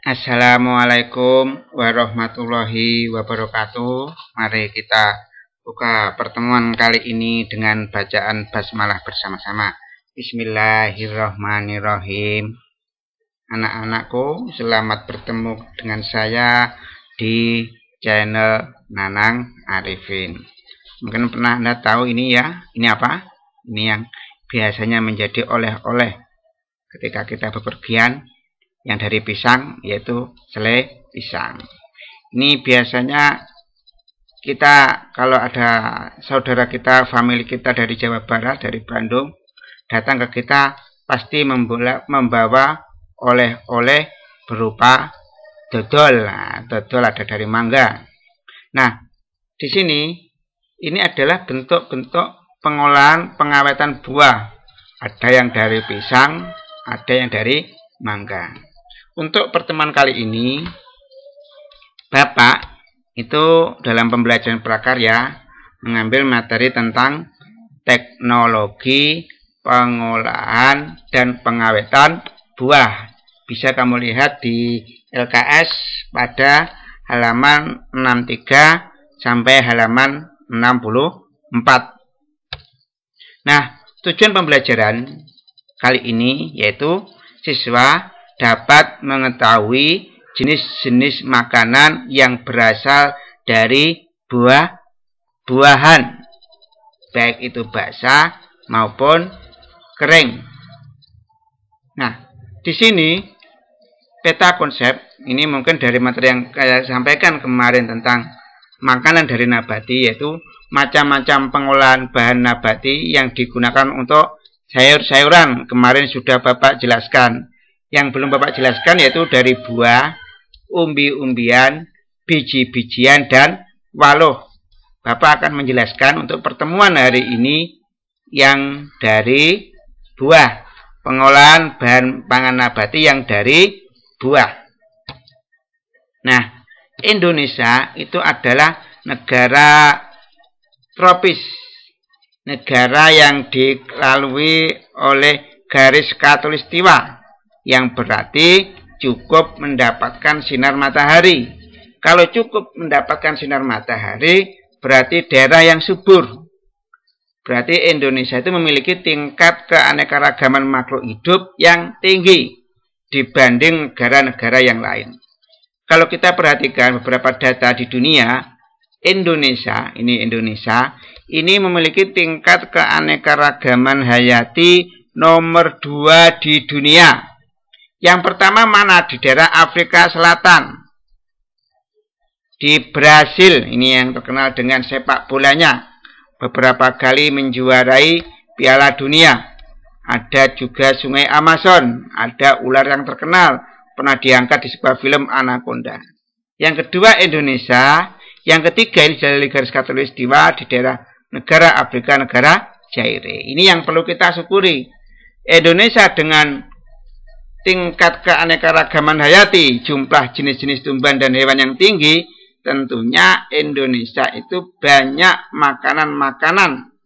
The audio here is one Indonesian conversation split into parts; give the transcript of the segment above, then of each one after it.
Assalamualaikum warahmatullahi wabarakatuh. Mari kita buka pertemuan kali ini dengan bacaan basmalah bersama-sama. Bismillahirrahmanirrahim. Anak-anakku, selamat bertemu dengan saya di channel Nanang Arifin. Mungkin pernah Anda tahu ini ya. Ini apa? Ini yang biasanya menjadi oleh-oleh ketika kita bepergian, yang dari pisang, yaitu selai pisang. Ini biasanya kita kalau ada saudara kita, famili kita dari Jawa Barat, dari Bandung, datang ke kita pasti membawa oleh-oleh berupa dodol. Nah, dodol ada dari mangga. Nah, di sini ini adalah bentuk-bentuk pengolahan pengawetan buah. Ada yang dari pisang, ada yang dari mangga. Untuk pertemuan kali ini, Bapak itu dalam pembelajaran prakarya mengambil materi tentang teknologi pengolahan dan pengawetan buah. Bisa kamu lihat di LKS pada halaman 63 sampai halaman 64. Nah, tujuan pembelajaran kali ini yaitu siswa dapat mengetahui jenis-jenis makanan yang berasal dari buah-buahan, baik itu basah maupun kering. Nah, di sini peta konsep ini mungkin dari materi yang saya sampaikan kemarin tentang makanan dari nabati, yaitu macam-macam pengolahan bahan nabati yang digunakan untuk sayur-sayuran. Kemarin sudah Bapak jelaskan. Yang belum Bapak jelaskan yaitu dari buah, umbi-umbian, biji-bijian, dan waluh. Bapak akan menjelaskan untuk pertemuan hari ini yang dari buah, pengolahan bahan pangan nabati yang dari buah. Nah, Indonesia itu adalah negara tropis, negara yang dilalui oleh garis khatulistiwa, yang berarti cukup mendapatkan sinar matahari. Kalau cukup mendapatkan sinar matahari, berarti daerah yang subur. Berarti Indonesia itu memiliki tingkat keanekaragaman makhluk hidup yang tinggi dibanding negara-negara yang lain. Kalau kita perhatikan beberapa data di dunia, Indonesia ini memiliki tingkat keanekaragaman hayati nomor 2 di dunia. Yang pertama mana? Di daerah Afrika Selatan. Di Brasil, ini yang terkenal dengan sepak bolanya. Beberapa kali menjuarai Piala Dunia. Ada juga Sungai Amazon. Ada ular yang terkenal. Pernah diangkat di sebuah film Anaconda. Yang kedua Indonesia. Yang ketiga ini dari garis khatulistiwa di daerah negara Afrika, negara Zaire. Ini yang perlu kita syukuri. Indonesia dengan tingkat keanekaragaman hayati, jumlah jenis-jenis tumbuhan dan hewan yang tinggi, tentunya Indonesia itu banyak makanan-makanan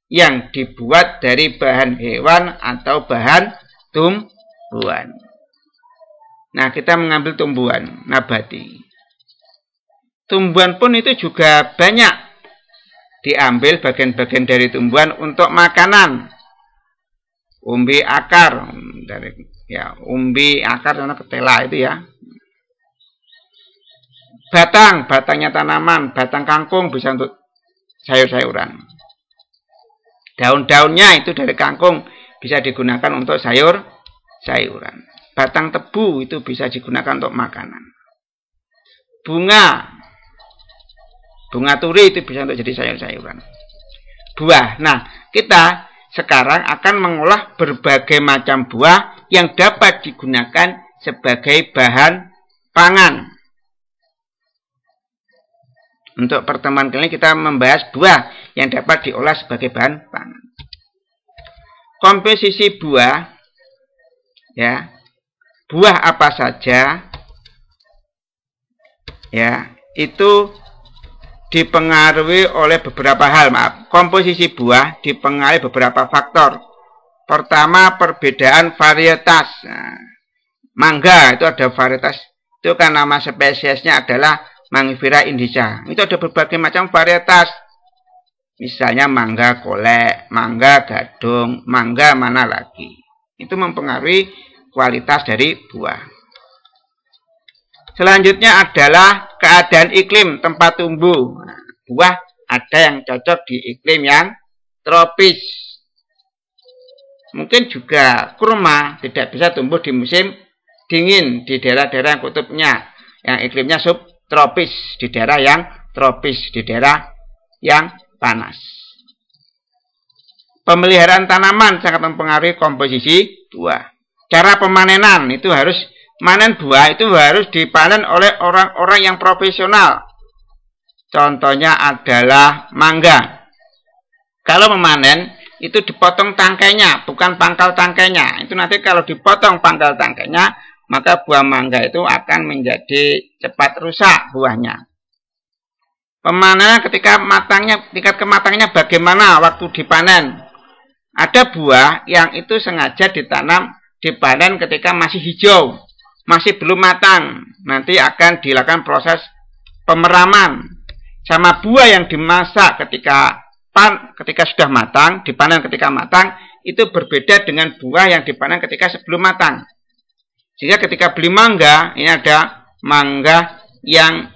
yang dibuat dari bahan hewan atau bahan tumbuhan. Nah, kita mengambil tumbuhan nabati. Tumbuhan pun itu juga banyak diambil bagian-bagian dari tumbuhan untuk makanan. Umbi akar dari umbi akar karena ketela itu ya. Batangnya tanaman, batang kangkung bisa untuk sayur-sayuran. Daun-daunnya itu dari kangkung bisa digunakan untuk sayur-sayuran. Batang tebu itu bisa digunakan untuk makanan. Bunga turi itu bisa untuk jadi sayur-sayuran. Buah. Nah, kita sekarang akan mengolah berbagai macam buah yang dapat digunakan sebagai bahan pangan. Untuk pertemuan kali ini kita membahas buah yang dapat diolah sebagai bahan pangan. Komposisi buah, ya, buah apa saja, ya, itu dipengaruhi oleh beberapa hal. Komposisi buah dipengaruhi beberapa faktor. Pertama, perbedaan varietas. Nah, mangga itu ada varietas Itu kan nama spesiesnya adalah Mangifera indica. Itu ada berbagai macam varietas. Misalnya mangga kolek, mangga gadung, mangga mana lagi. Itu mempengaruhi kualitas dari buah. Selanjutnya adalah keadaan iklim tempat tumbuh. Nah, buah ada yang cocok di iklim yang tropis. Mungkin juga kurma tidak bisa tumbuh di musim dingin di daerah-daerah kutubnya, yang iklimnya subtropis, di daerah yang tropis, di daerah yang panas. Pemeliharaan tanaman sangat mempengaruhi komposisi buah. Cara pemanenan itu harus manen buah itu harus dipanen oleh orang-orang yang profesional. Contohnya adalah mangga. Kalau memanen itu dipotong tangkainya, bukan pangkal tangkainya. Itu nanti kalau dipotong pangkal tangkainya, maka buah mangga itu akan menjadi cepat rusak buahnya. Pemanenan ketika matangnya, tingkat kematangannya bagaimana waktu dipanen? Ada buah yang itu sengaja dipanen ketika masih hijau, masih belum matang. Nanti akan dilakukan proses pemeraman. Sama buah yang dimasak ketika sudah matang, dipanen ketika matang, itu berbeda dengan buah yang dipanen ketika sebelum matang. Sehingga ketika beli mangga, ini ada mangga yang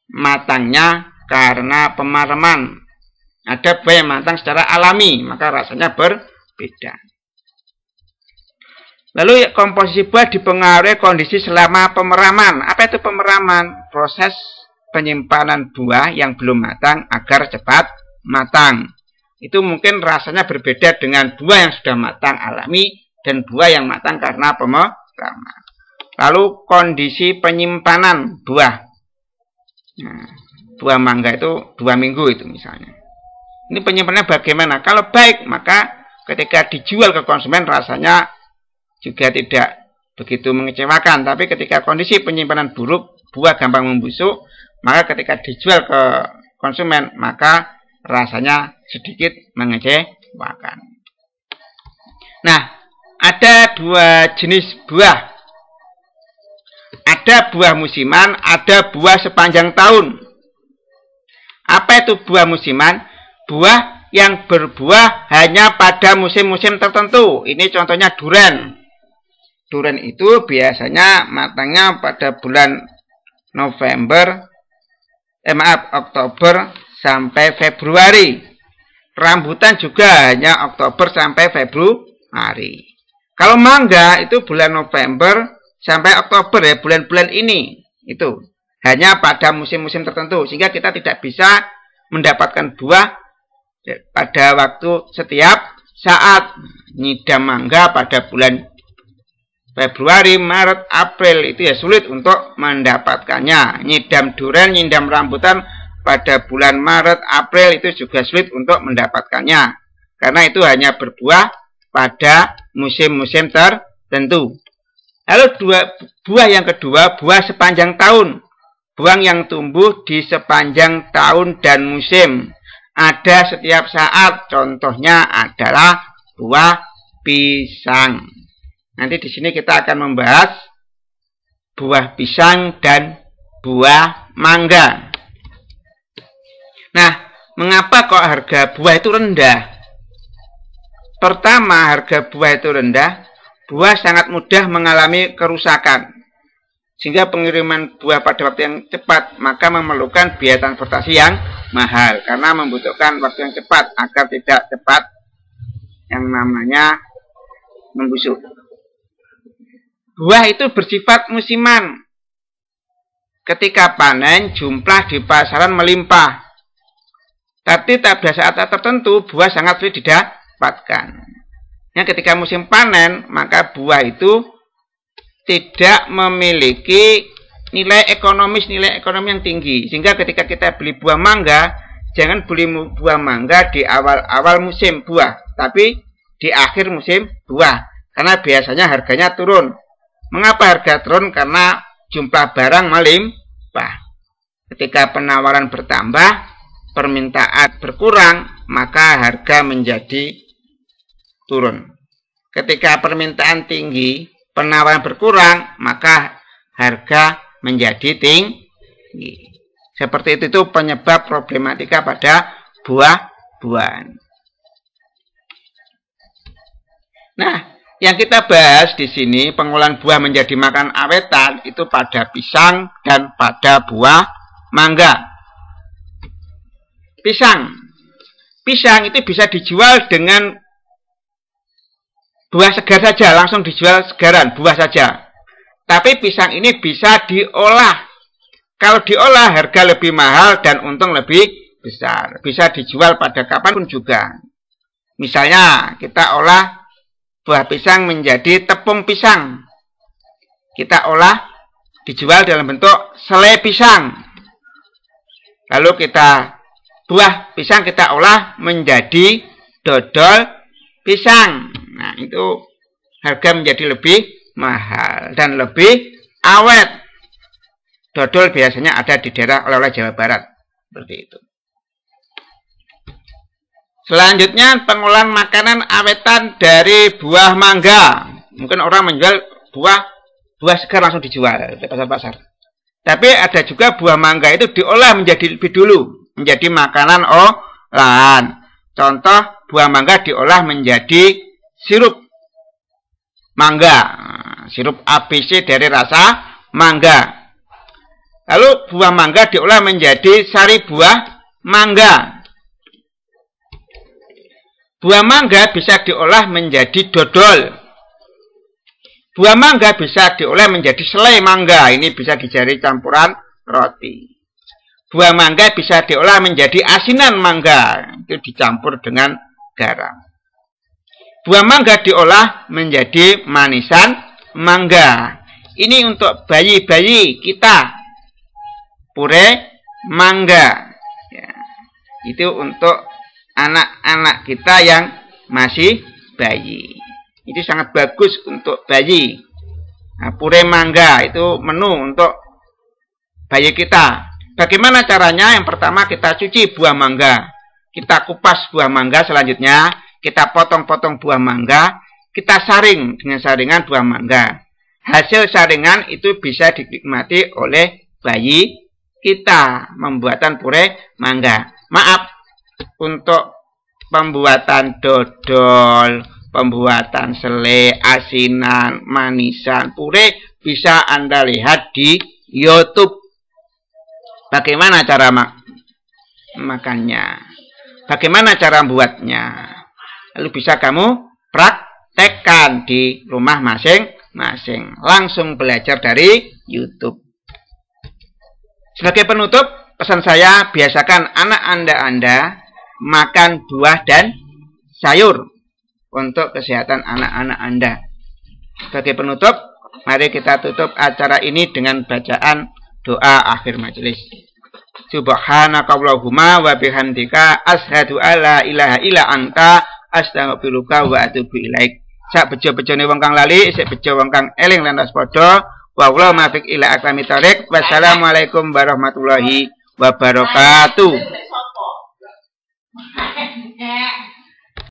matangnya karena pemeraman. Ada buah yang matang secara alami, maka rasanya berbeda. Lalu komposisi buah dipengaruhi kondisi selama pemeraman. Apa itu pemeraman? Proses penyimpanan buah yang belum matang agar cepat matang. Itu mungkin rasanya berbeda dengan buah yang sudah matang alami dan buah yang matang karena pemeraman. Lalu kondisi penyimpanan buah. Nah, buah mangga itu 2 minggu itu misalnya. Ini penyimpanannya bagaimana? Kalau baik, maka ketika dijual ke konsumen rasanya juga tidak begitu mengecewakan. Tapi ketika kondisi penyimpanan buruk, buah gampang membusuk, maka ketika dijual ke konsumen, maka rasanya sedikit mengecewakan. Nah, ada 2 jenis buah. Ada buah musiman, ada buah sepanjang tahun. Apa itu buah musiman? Buah yang berbuah hanya pada musim-musim tertentu. Ini contohnya durian. Durian itu biasanya matangnya pada bulan Oktober sampai Februari. Rambutan juga hanya Oktober sampai Februari. Kalau mangga itu bulan November sampai Oktober ya, bulan-bulan ini. Itu hanya pada musim-musim tertentu. Sehingga kita tidak bisa mendapatkan buah pada waktu setiap saat. Nyidam mangga pada bulan Februari, Maret, April itu ya sulit untuk mendapatkannya. Nyidam durian, nyidam rambutan pada bulan Maret, April itu juga sulit untuk mendapatkannya. Karena itu hanya berbuah pada musim-musim tertentu. Lalu buah yang kedua, buah sepanjang tahun. Buah yang tumbuh di sepanjang tahun dan musim. Ada setiap saat. Contohnya adalah buah pisang. Nanti di sini kita akan membahas buah pisang dan buah mangga. Nah, mengapa kok harga buah itu rendah? Pertama, harga buah itu rendah. Buah sangat mudah mengalami kerusakan. Sehingga pengiriman buah pada waktu yang cepat, maka memerlukan biaya transportasi yang mahal. Karena membutuhkan waktu yang cepat, agar tidak cepat yang namanya membusuk. Buah itu bersifat musiman. Ketika panen, jumlah di pasaran melimpah. Tapi pada saat tertentu, buah sangat sulit didapatkan. Nah, ketika musim panen, maka buah itu tidak memiliki nilai ekonomi yang tinggi. Sehingga ketika kita beli buah mangga, jangan beli buah mangga di awal musim buah, tapi di akhir musim buah. Karena biasanya harganya turun. Mengapa harga turun? Karena jumlah barang melimpah. Ketika penawaran bertambah, permintaan berkurang, maka harga menjadi turun. Ketika permintaan tinggi, penawaran berkurang, maka harga menjadi tinggi. Seperti itu penyebab problematika pada buah-buahan. Nah, yang kita bahas di sini pengolahan buah menjadi makanan awetan itu pada pisang dan pada buah mangga. Pisang itu bisa dijual dengan buah segar saja, langsung dijual segaran, buah saja. Tapi pisang ini bisa diolah. Kalau diolah harga lebih mahal dan untung lebih besar. Bisa dijual pada kapanpun juga. Misalnya kita olah buah pisang menjadi tepung pisang. Kita olah dijual dalam bentuk selai pisang. Lalu buah pisang kita olah menjadi dodol pisang. Nah, itu harga menjadi lebih mahal dan lebih awet. Dodol biasanya ada di daerah oleh-oleh Jawa Barat. Seperti itu. Selanjutnya pengolahan makanan awetan dari buah mangga. Mungkin orang menjual buah segar langsung dijual di pasar-pasar. Tapi ada juga buah mangga itu diolah menjadi lebih dulu. Menjadi makanan olahan. Contoh buah mangga diolah menjadi sirup mangga. Sirup ABC dari rasa mangga. Lalu buah mangga diolah menjadi sari buah mangga. Buah mangga bisa diolah menjadi dodol. Buah mangga bisa diolah menjadi selai mangga. Ini bisa dijadi campuran roti. Buah mangga bisa diolah menjadi asinan mangga. Itu dicampur dengan garam. Buah mangga diolah menjadi manisan mangga. Ini untuk bayi-bayi kita. Pure mangga. Ya, itu untuk anak-anak kita yang masih bayi. Itu sangat bagus untuk bayi. Nah, pure mangga itu menu untuk bayi kita. Bagaimana caranya? Yang pertama kita cuci buah mangga. Kita kupas buah mangga, selanjutnya kita potong-potong buah mangga, kita saring dengan saringan buah mangga. Hasil saringan itu bisa dinikmati oleh bayi kita membuatan pure mangga. Maaf, untuk pembuatan dodol, pembuatan selai, asinan, manisan, pure bisa Anda lihat di YouTube. Bagaimana cara makannya? Bagaimana cara membuatnya? Lalu bisa kamu praktekkan di rumah masing-masing. Langsung belajar dari YouTube. Sebagai penutup, pesan saya, biasakan anak Anda makan buah dan sayur untuk kesehatan anak-anak Anda. Sebagai penutup, mari kita tutup acara ini dengan bacaan doa akhir majelis. Subhanakallahumma wa bihamdika asyhadu alla ilaha illa anta astaghfiruka wa atubu ilaik. Sak bejo-bejone wong kang lali, sik bejo wong kang eling lan padha. Wallahu muwaffiq ila aqwamit thoriq. Wassalamualaikum warahmatullahi wabarakatuh.